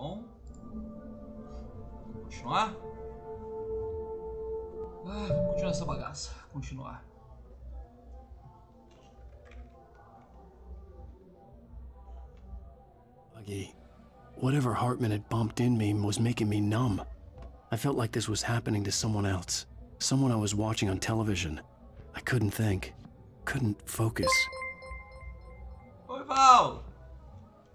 Não. Continuar? Vamos continuar essa bagaça. Continuar. Whatever Hartman had bumped in me was making me numb. I felt like this was happening to someone else. Someone I was watching on television. I couldn't think. Couldn't focus. Oi, Val!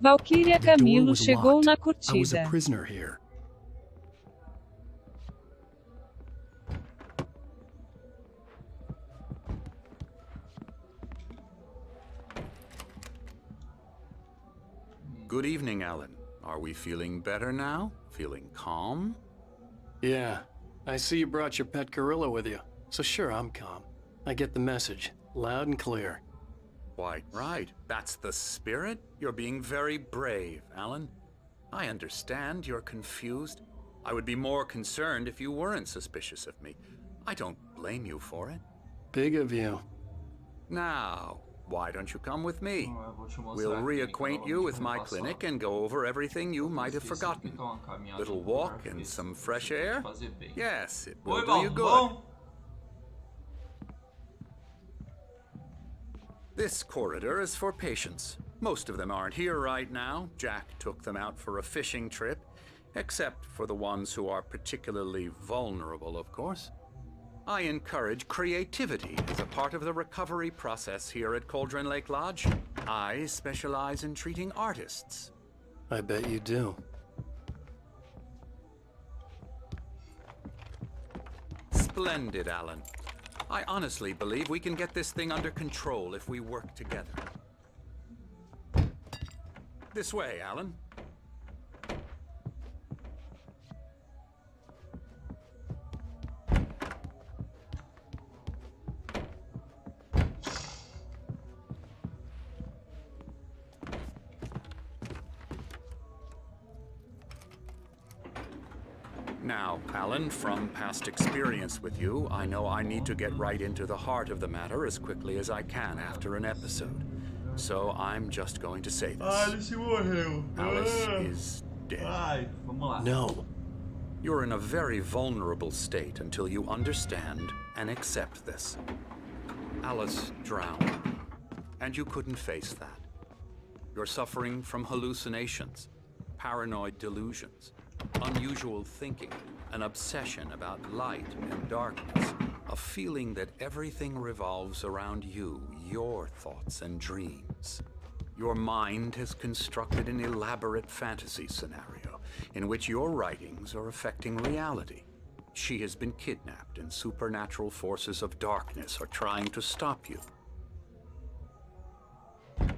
Valquíria Camilo chegou na I was a curtida. prisoner here. Good evening, Alan. Are we feeling better now? Feeling calm? Yeah. I see you brought your pet gorilla with you. So sure, I'm calm. I get the message. Loud and clear. Quite right. That's the spirit. You're being very brave, Alan. I understand you're confused. I would be more concerned if you weren't suspicious of me. I don't blame you for it. Big of you. Now, why don't you come with me? Eu vou te mostrar We'll aqui, reacquaint you with my clinic and go over everything you might have forgotten. Little walk and some fresh air? Yes, it will Oi, do Val, you tudo good. bom? This corridor is for patients. Most of them aren't here right now. Jack took them out for a fishing trip, except for the ones who are particularly vulnerable, of course. I encourage creativity as a part of the recovery process here at Cauldron Lake Lodge. I specialize in treating artists. I bet you do. Splendid, Alan. I honestly believe we can get this thing under control if we work together. This way, Alan. Now, Alan, from past experience with you, I know I need to get right into the heart of the matter as quickly as I can after an episode. So I'm just going to say this. Alice morreu. Alice is dead. Ai, vamos lá. No. You're in a very vulnerable state until you understand and accept this. Alice drowned, and you couldn't face that. You're suffering from hallucinations, paranoid delusions, unusual thinking, an obsession about light and darkness, a feeling that everything revolves around you, your thoughts and dreams. Your mind has constructed an elaborate fantasy scenario in which your writings are affecting reality. She has been kidnapped and supernatural forces of darkness are trying to stop you.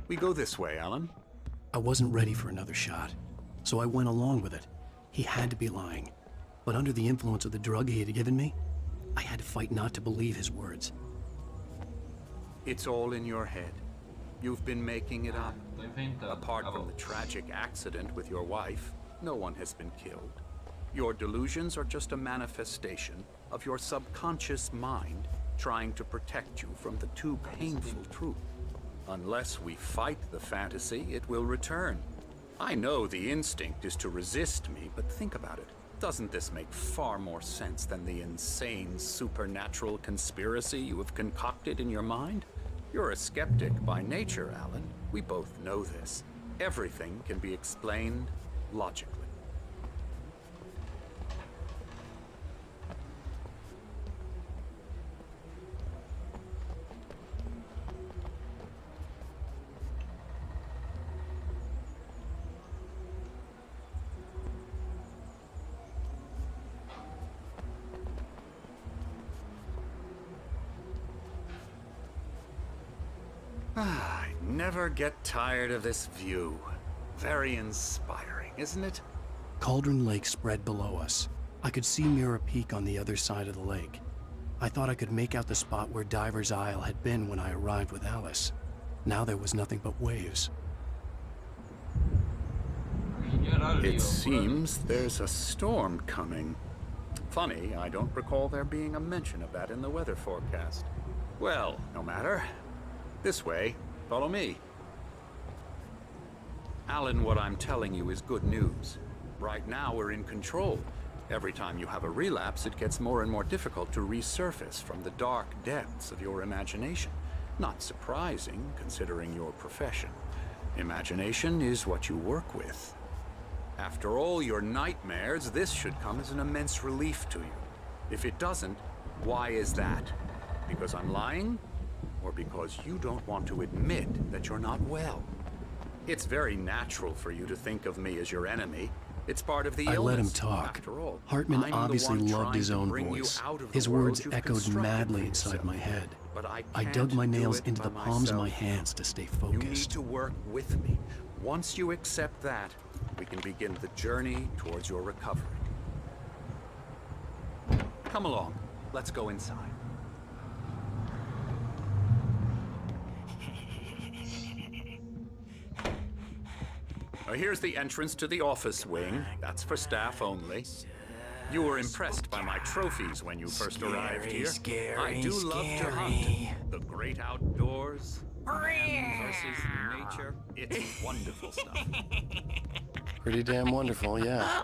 We go this way, Alan. I wasn't ready for another shot, so I went along with it. He had to be lying. But under the influence of the drug he had given me, I had to fight not to believe his words. It's all in your head. You've been making it up. Tô inventando. Apart Tá from bom. the tragic accident with your wife, no one has been killed. Your delusions are just a manifestation of your subconscious mind trying to protect you from the too painful truth. Unless we fight the fantasy, it will return. I know the instinct is to resist me, but think about it. Doesn't this make far more sense than the insane supernatural conspiracy you have concocted in your mind? You're a skeptic by nature, Alan. We both know this. Everything can be explained logically. I never get tired of this view. Very inspiring, isn't it? Cauldron Lake spread below us. I could see Mirror Peak on the other side of the lake. I thought I could make out the spot where Diver's Isle had been when I arrived with Alice. Now there was nothing but waves. It seems there's a storm coming. Funny, I don't recall there being a mention of that in the weather forecast. Well, no matter. This way. Follow me. Alan, what I'm telling you is good news. Right now, we're in control. Every time you have a relapse, it gets more and more difficult to resurface from the dark depths of your imagination. Not surprising, considering your profession. Imagination is what you work with. After all your nightmares, this should come as an immense relief to you. If it doesn't, why is that? Because I'm lying? Or because you don't want to admit that you're not well? It's very natural for you to think of me as your enemy. It's part of the illness. I let him talk. After all, Hartman I'm obviously the one loved his trying to own bring you voice. out of the His world words you've echoed constructed madly for inside yourself. my head. But I I can't dug my do nails it into by the palms of my myself. hands to stay You need focused. to work with me. Once you accept that, we can begin the journey towards your recovery. Come along. Let's go inside. Here's the entrance to the office wing. That's for staff only. You were impressed by my trophies when you first arrived here. I do love to hunt. The great outdoors, man versus nature. It's wonderful stuff. Pretty damn wonderful, yeah.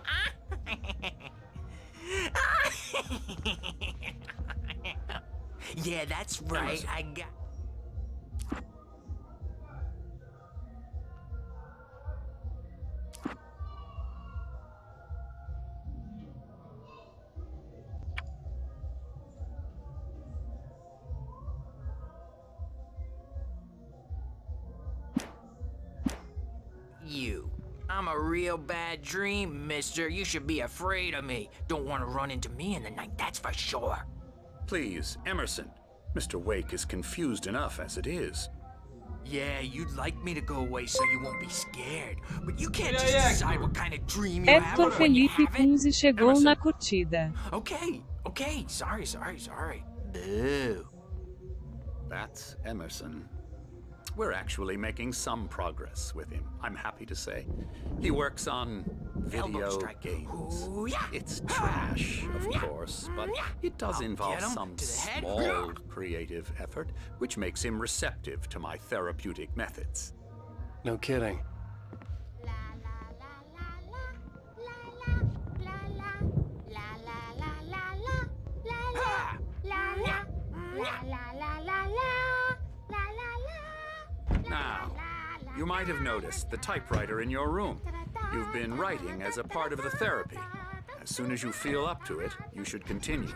Yeah, that's right. I got. You. I'm a real bad dream, mister. You should be afraid of me. Don't want to run into me in the night, that's for sure. Please, Emerson. Mr. Wake is confused enough as it is. Yeah, you'd like me to go away so you won't be scared. But you can't Yeah, just yeah. decide what kind of dream you have Hector when you Felipe have it. Punzi chegou Emerson. na curtida. Okay. Sorry. Boo. That's Emerson. We're actually making some progress with him, I'm happy to say. He works on Elbow video strike. games. Ooh, yeah. It's trash, of course, but it does I'll involve get him some to the head. small creative effort, which makes him receptive to my therapeutic methods. No kidding. Now, you might have noticed the typewriter in your room. You've been writing as a part of the therapy. As soon as you feel up to it, you should continue.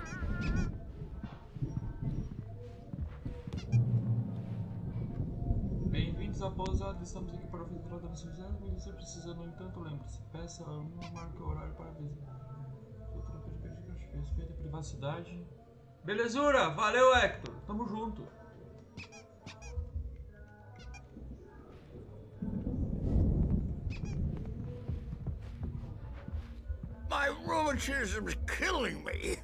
Bem-vindos à pousada, estamos aqui para fazer tratamento de se você precisa, no entanto, lembre-se, peça uma marca horário para a visita. Respeita a privacidade. Belezura! Valeu, Hector! Tamo junto! My rheumatism's killing me.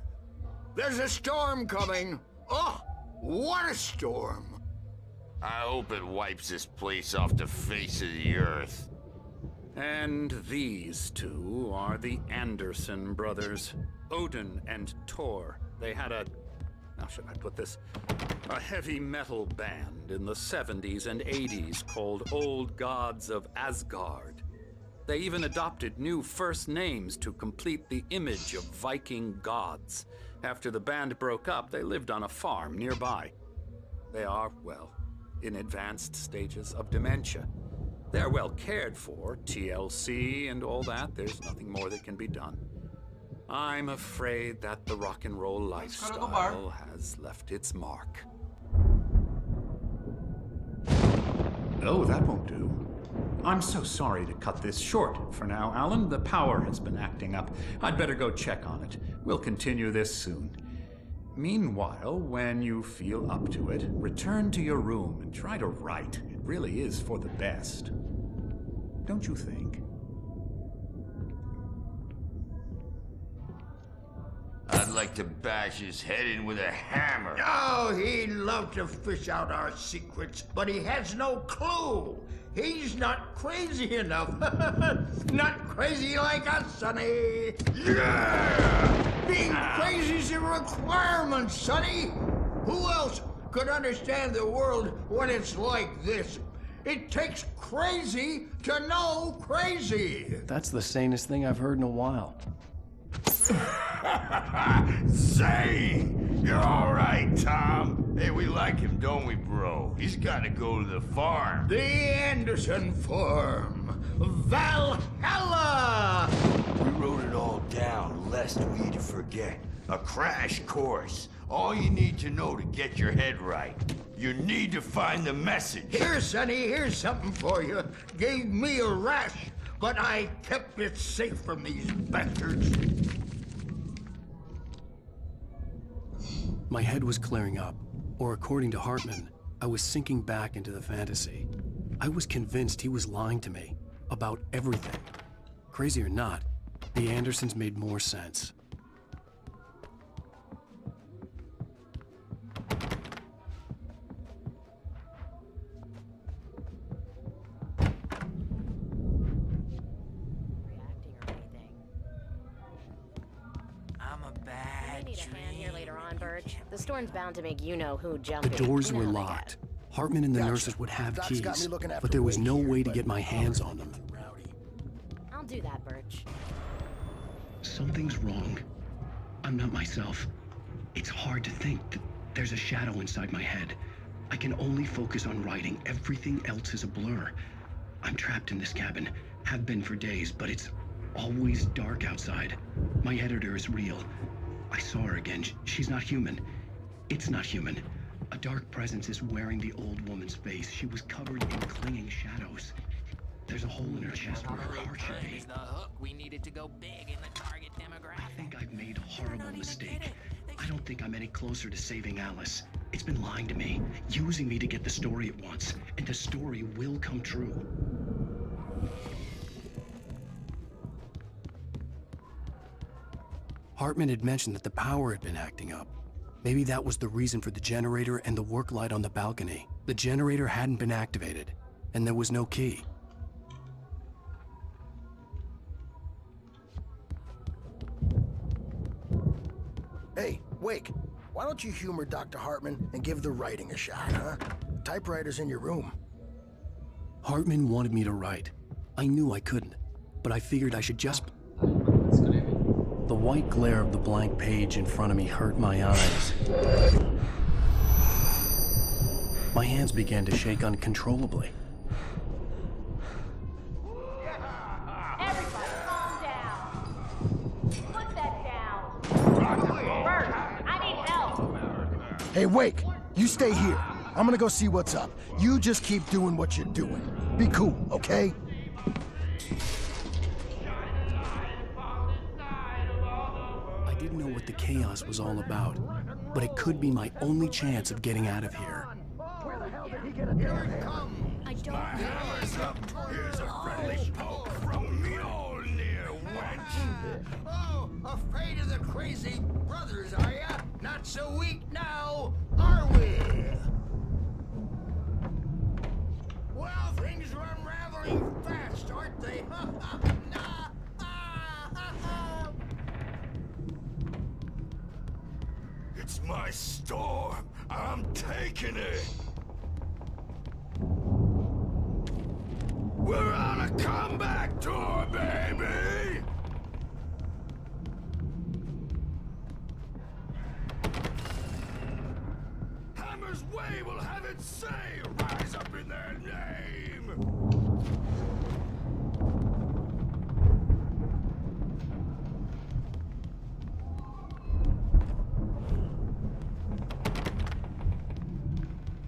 There's a storm coming. Oh, what a storm. I hope it wipes this place off the face of the earth. And these two are the Anderson brothers, Odin and Thor. They had how should I put this? A heavy metal band in the 70s and 80s called Old Gods of Asgard. They even adopted new first names to complete the image of Viking gods. After the band broke up, they lived on a farm nearby. They are, well, in advanced stages of dementia. They're well cared for, TLC and all that. There's nothing more that can be done. I'm afraid that the rock and roll lifestyle has left its mark. Oh, that won't do. I'm so sorry to cut this short for now, Alan. The power has been acting up. I'd better go check on it. We'll continue this soon. Meanwhile, when you feel up to it, return to your room and try to write. It really is for the best. Don't you think? I'd like to bash his head in with a hammer. Oh, he'd love to fish out our secrets, but he has no clue. He's not crazy enough. Not crazy like us, Sonny. Yeah! Being crazy's a requirement, Sonny. Who else could understand the world when it's like this? It takes crazy to know crazy. That's the sanest thing I've heard in a while. Zane! You're all right, Tom. Hey, we like him, don't we, bro? He's got to go to the farm. The Anderson Farm. Valhalla! We wrote it all down, lest we forget. A crash course. All you need to know to get your head right. You need to find the message. Here, Sonny, here's something for you. Gave me a rash, but I kept it safe from these bastards. My head was clearing up, or according to Hartman, I was sinking back into the fantasy. I was convinced he was lying to me about everything. Crazy or not, the Andersons made more sense. The storm's bound to make you-know-who jump. The doors were locked. Hartman and the nurses would have keys, but there was no way to get my hands on them. I'll do that, Birch. Something's wrong. I'm not myself. It's hard to think that there's a shadow inside my head. I can only focus on writing. Everything else is a blur. I'm trapped in this cabin. Have been for days, but it's always dark outside. My editor is real. I saw her again. She's not human. It's not human. A dark presence is wearing the old woman's face. She was covered in clinging shadows. There's a hole in her chest where her heart should be. The hook we needed to go big in the target demographic. I think I've made a horrible mistake. I don't think I'm any closer to saving Alice. It's been lying to me, using me to get the story it wants, and the story will come true. Hartman had mentioned that the power had been acting up. Maybe that was the reason for the generator and the work light on the balcony. The generator hadn't been activated, and there was no key. Hey, Wake, why don't you humor Dr. Hartman and give the writing a shot, huh? Typewriter's in your room. Hartman wanted me to write. I knew I couldn't, but I figured I should just... The white glare of the blank page in front of me hurt my eyes. My hands began to shake uncontrollably. Everybody, calm down. Put that down. Bert, I need help. Hey, Wake, you stay here. I'm gonna go see what's up. You just keep doing what you're doing. Be cool, okay? I didn't know what the chaos was all about, but it could be my only chance of getting out of here. Where the hell did he get a damn hammer? I don't Here's a friendly poke from Mjolnir, wench. Oh, afraid of the crazy brothers, are ya? Not so weak now, are we? Well, things are unraveling fast, aren't they? It's my storm. I'm taking it. We're on a comeback tour, baby! Hammer's Way will have its say! Rise up in their name!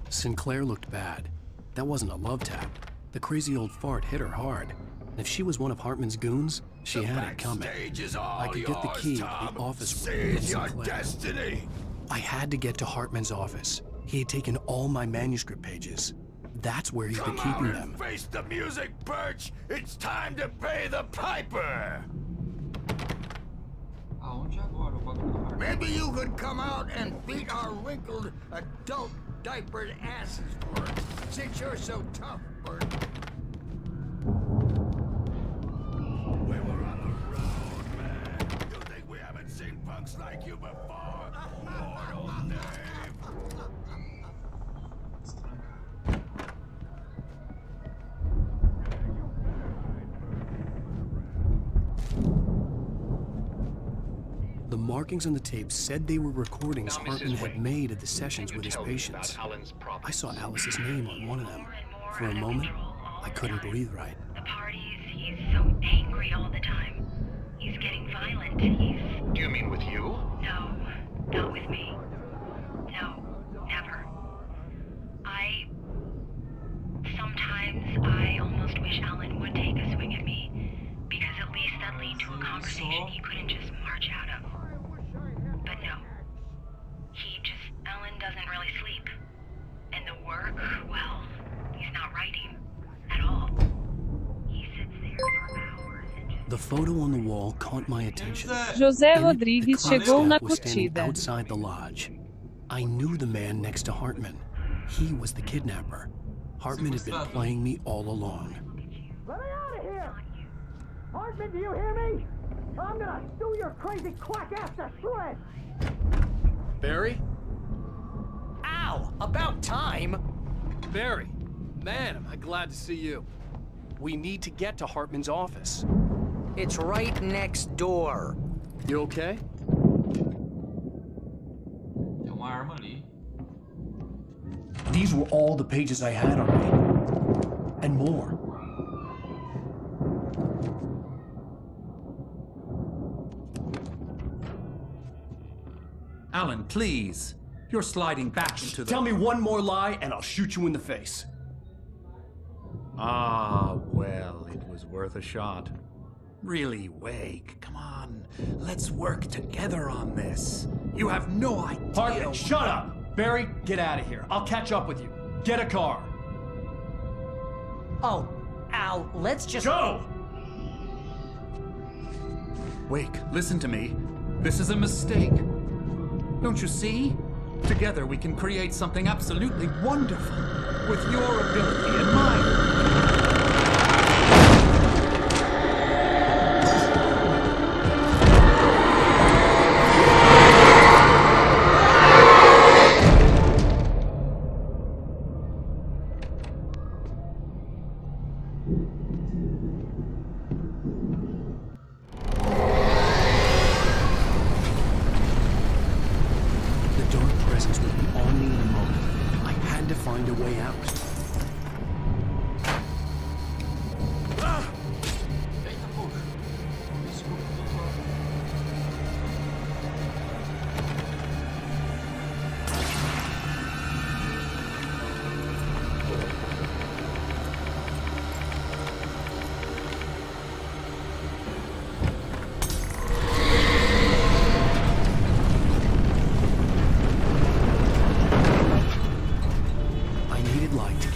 Sinclair looked bad. That wasn't a love tap. The crazy old fart hit her hard. And if she was one of Hartman's goons, she had it coming. I could get the key to the office with Seize your Sinclair. destiny! I had to get to Hartman's office. He had taken all my manuscript pages. That's where he's been Come keeping out them. and face the music, Birch! It's time to pay the piper! Aonde agora o bagulho do Hartman? Maybe you could come out and beat our wrinkled adult diapered asses for us, since you're so tough, Bert. We were on the road, man. You think we haven't seen punks like you before? Mortal Dave. The markings on the tape said they were recordings Hartman had made at the sessions with his patients. I saw Alice's name on one of them. For a moment, I couldn't breathe right. The parties, he's so angry all the time. He's getting violent. Do you mean with you? No, not with me. No, never. Sometimes I almost wish Alan would take a swing at me, because at least that'd lead to a conversation he couldn't just march out of. But no. Alan doesn't really sleep. And the work, well, he's not writing at all. He sits there for hours and just... The photo on the wall caught my attention. José In it, Rodrigues the cop chegou na staff was standing curtida. outside the lodge. I knew the man next to Hartman. He was the kidnapper. Hartman had been playing me all along. Let me out of here! Hartman, do you hear me? I'm gonna sue your crazy quack ass to shreds! Barry? Ow! About time! Barry! Man, am I glad to see you. We need to get to Hartman's office. It's right next door. You okay? Tem uma arma ali. These were all the pages I had on me. And more. Alan, please. You're sliding back into the... Tell me one more lie and I'll shoot you in the face. Ah, well, it was worth a shot. Really, Wake, come on. Let's work together on this. You have no idea... Hartman, shut up! Barry, get out of here. I'll catch up with you. Get a car. Oh, Al, let's just... Go! Wake, listen to me. This is a mistake. Don't you see? Together we can create something absolutely wonderful. With your ability and mine. The dark presence would be on me in a moment. I had to find a way out. Eita, poxa. Desculpa, doutor. I needed light,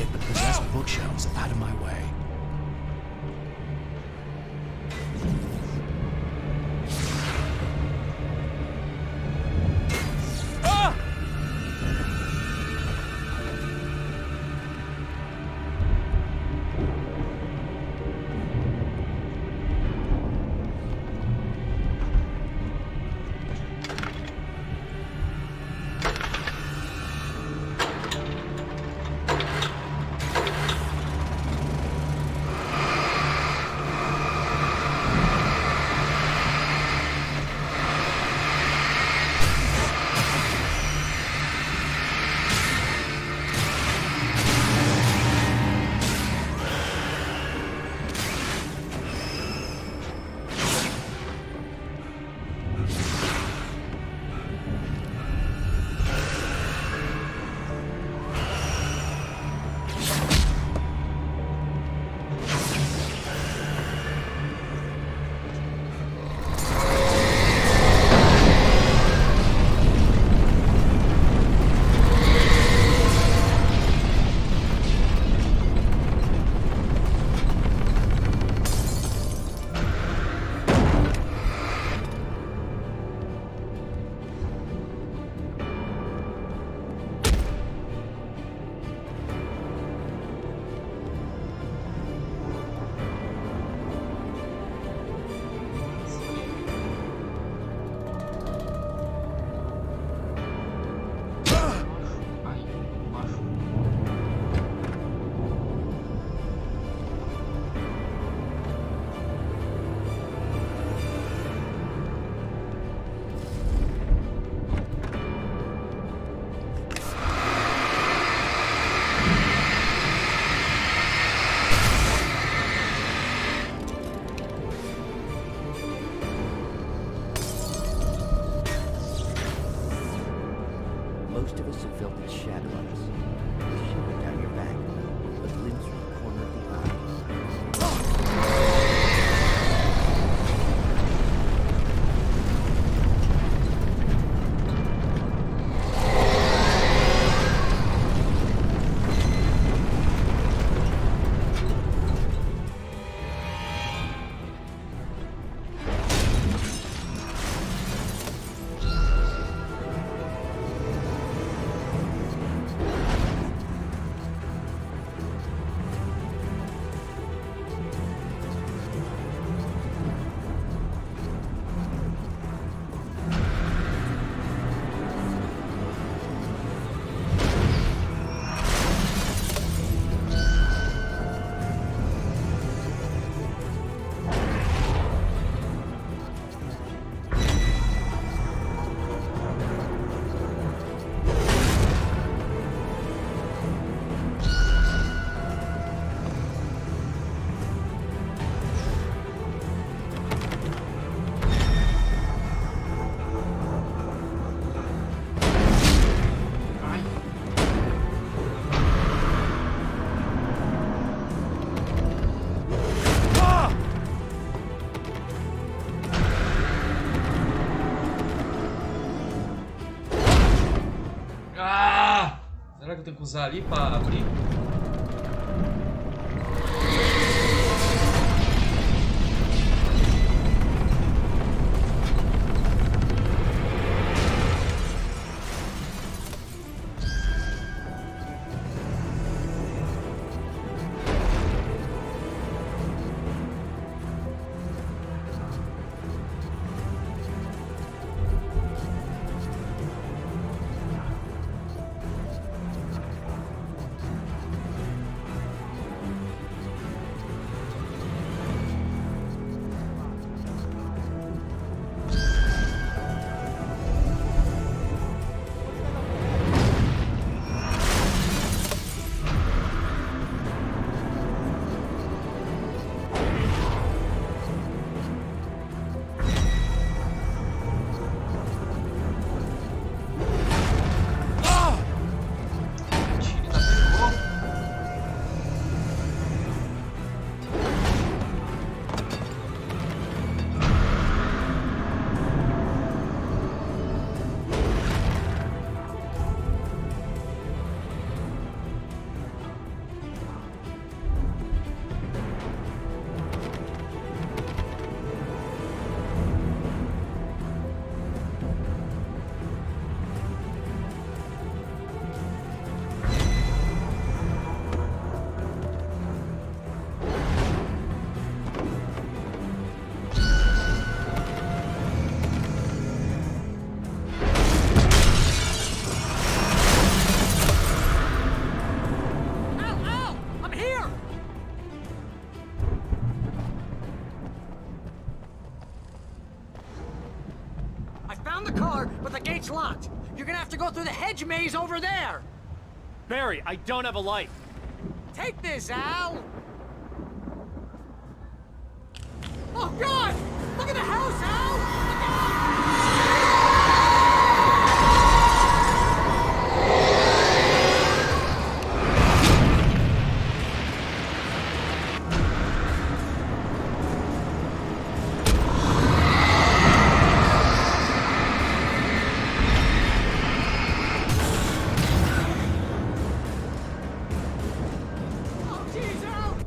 tenho que usar ali pra abrir? Found the car, but the gate's locked. You're gonna have to go through the hedge maze over there. Barry, I don't have a light. Take this, Al. Oh, God! Look at the house, Al! Look Oh, jeez, Al!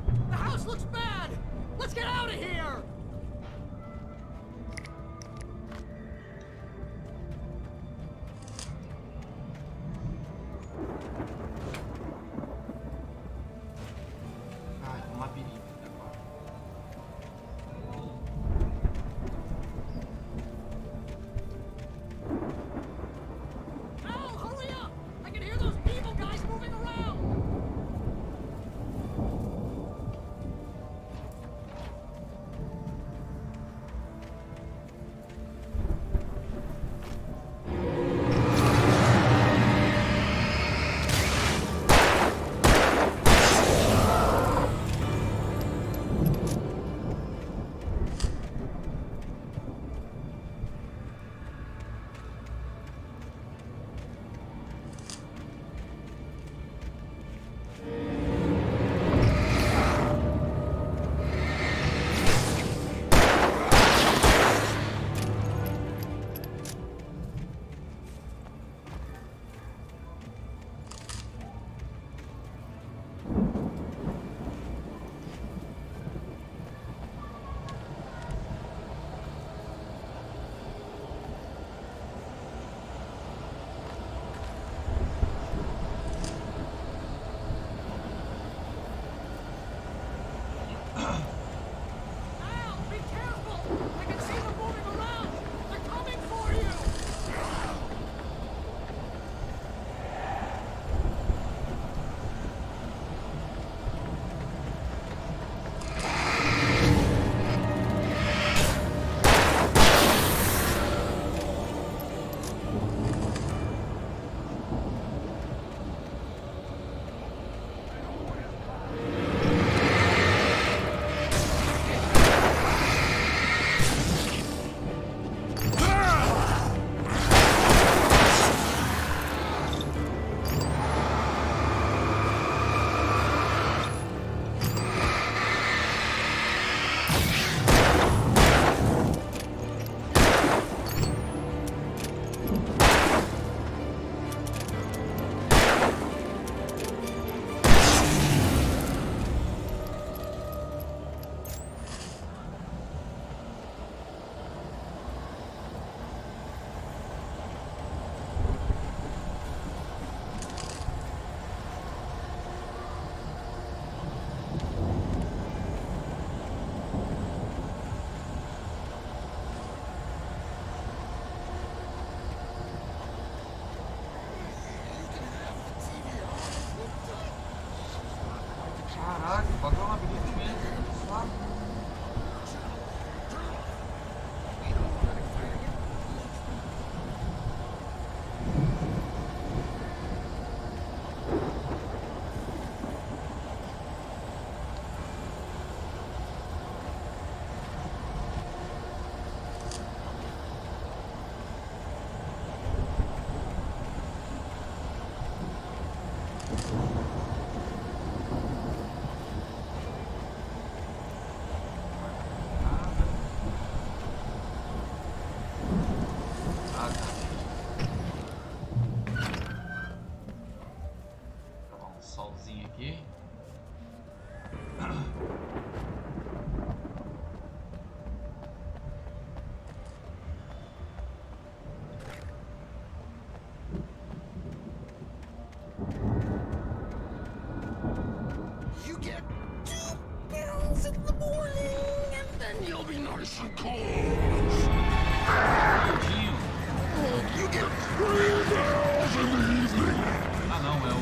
Ah não, é o...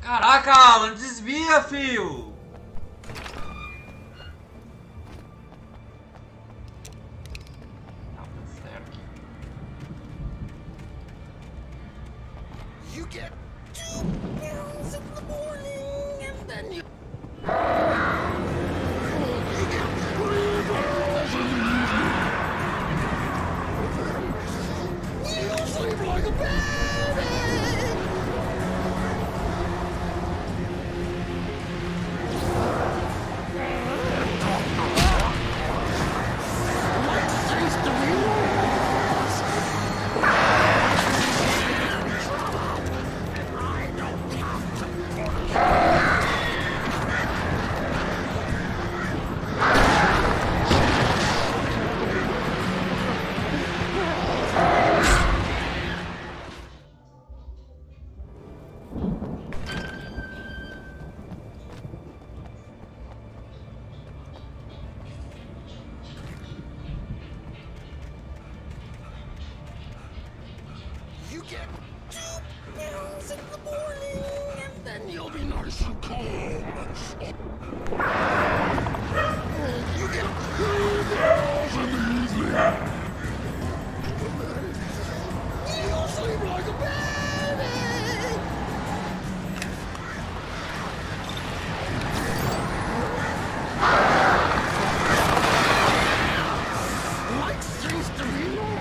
Caraca, Alan, desvia, fio! Ah, tá certo. You get 2 pills in the morning and then you... You sleep like a baby! You get 2 pills in the morning, and then you'll be nice and calm. You get 3 pills in the evening. You'll sleep like a baby. Like things to be lost.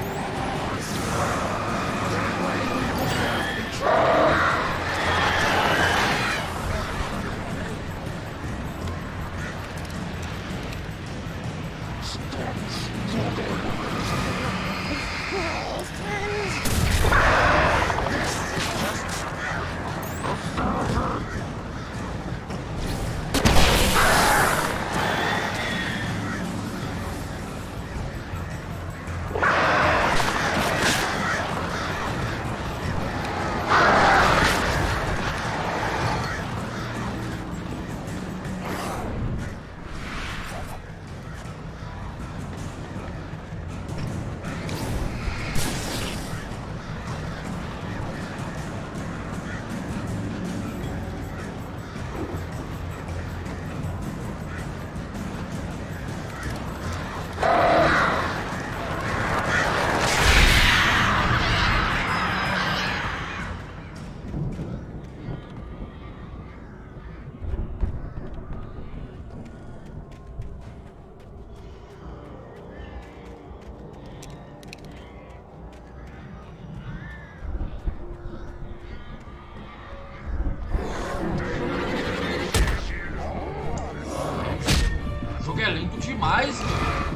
O jogo é lento demais, meu.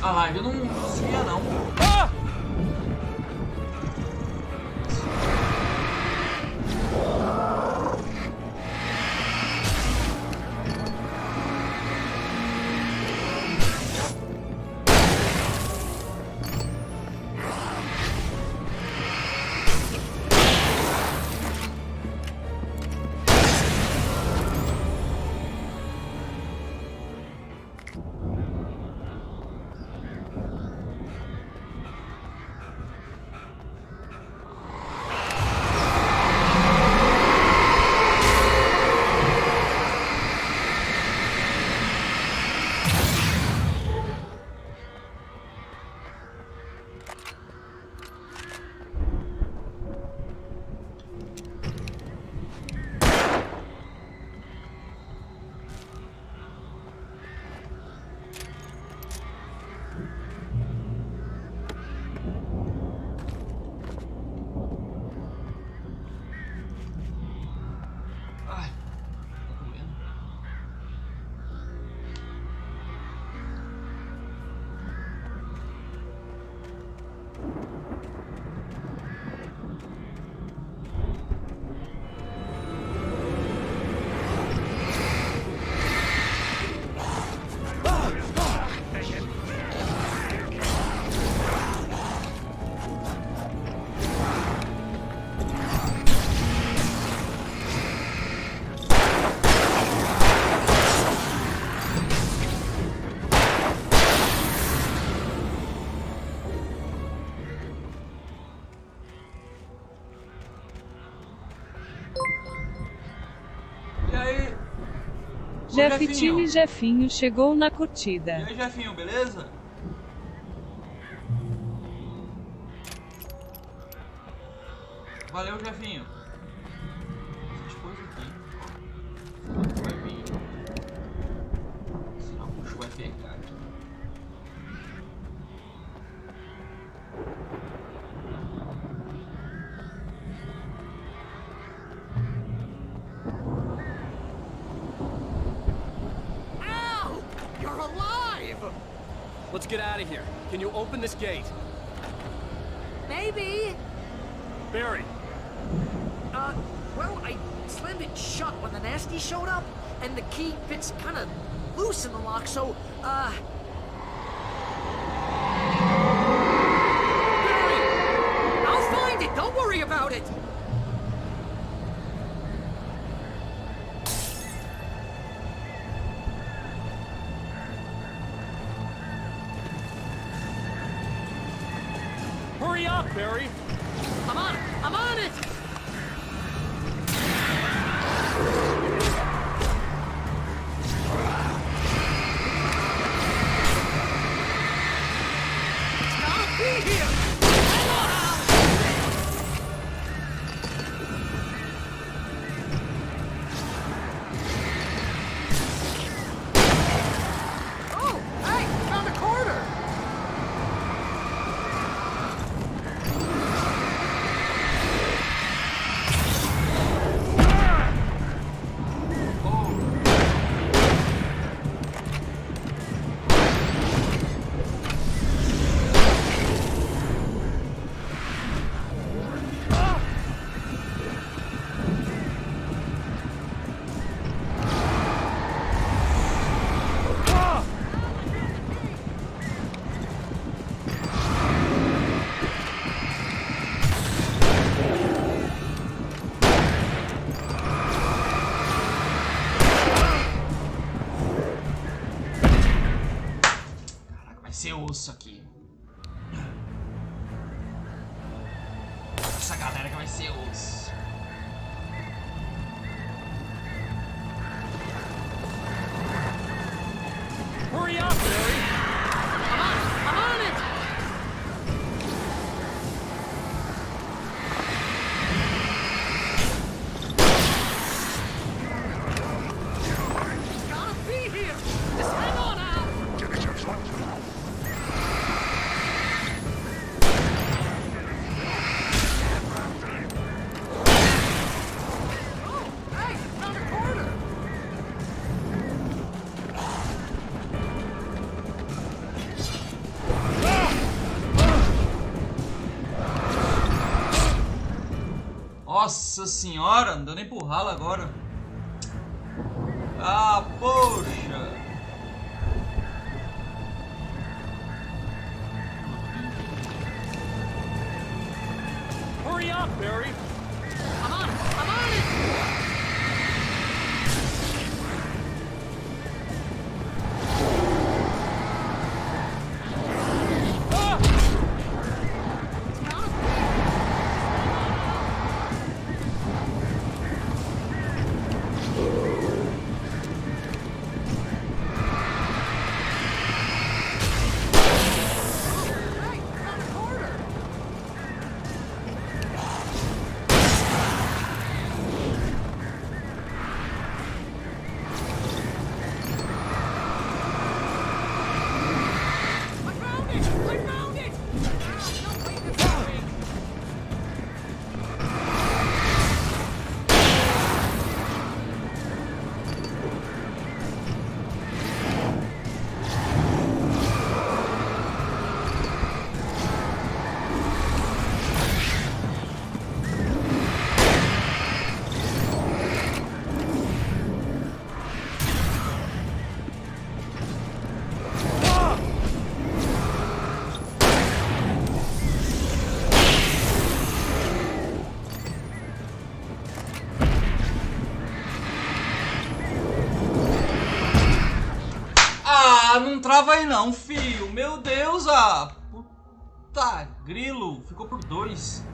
A live não conseguia não. Ah! Jeff Jefinho. Time Jefinho chegou na E curtida. aí, Jefinho, beleza? Valeu, Jefinho. Essas coisas aqui. Vai vir. Senão o bicho vai pegar aqui. Ow! You're alive! Let's get out of here. Can you open this gate? Maybe. Barry, Well, I slammed it shut when the nasty showed up, and the key fits kind of loose in the lock, so, Barry! I'll find it! Don't worry about it! Hurry up, Barry! I'm on it! I'm on it! It's gotta be here! Hang on, Al! Oh, hey, found a quarter! Vai ser osso aqui. Essa galera que vai ser osso. Hurry up, Barry! I'm on it! It's gotta be here! Just hang on, Al! Oh, hey, found a quarter! Nossa senhora, não deu nem pro ralo agora. Ah, poxa. Hurry up, Barry! I'm on it! I'm on it! It's gotta be! Hey, found a quarter! I found it! I found it! Don't wait this way! Ah, não trava aí não, filho. Meu Deus, ah. Puta grilo. Ficou por 2.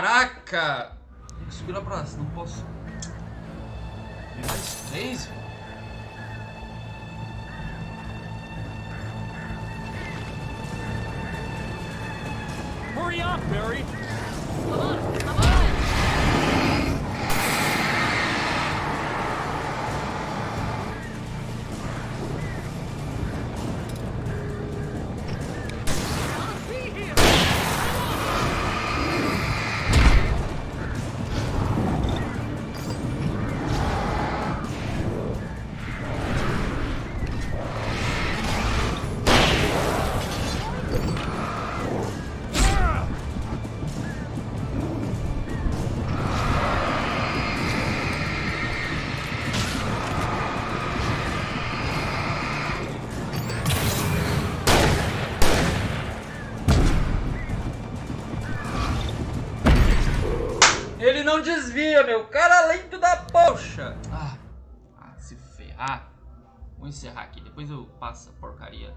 Caraca! Tem que subir lá pra cima, não posso. Tem mais 3, velho. Hurry up, Barry! Come on, come on! Ele não desvia, meu. Cara lento da poxa. Se ferrar. Vou encerrar aqui. Depois eu passo a porcaria.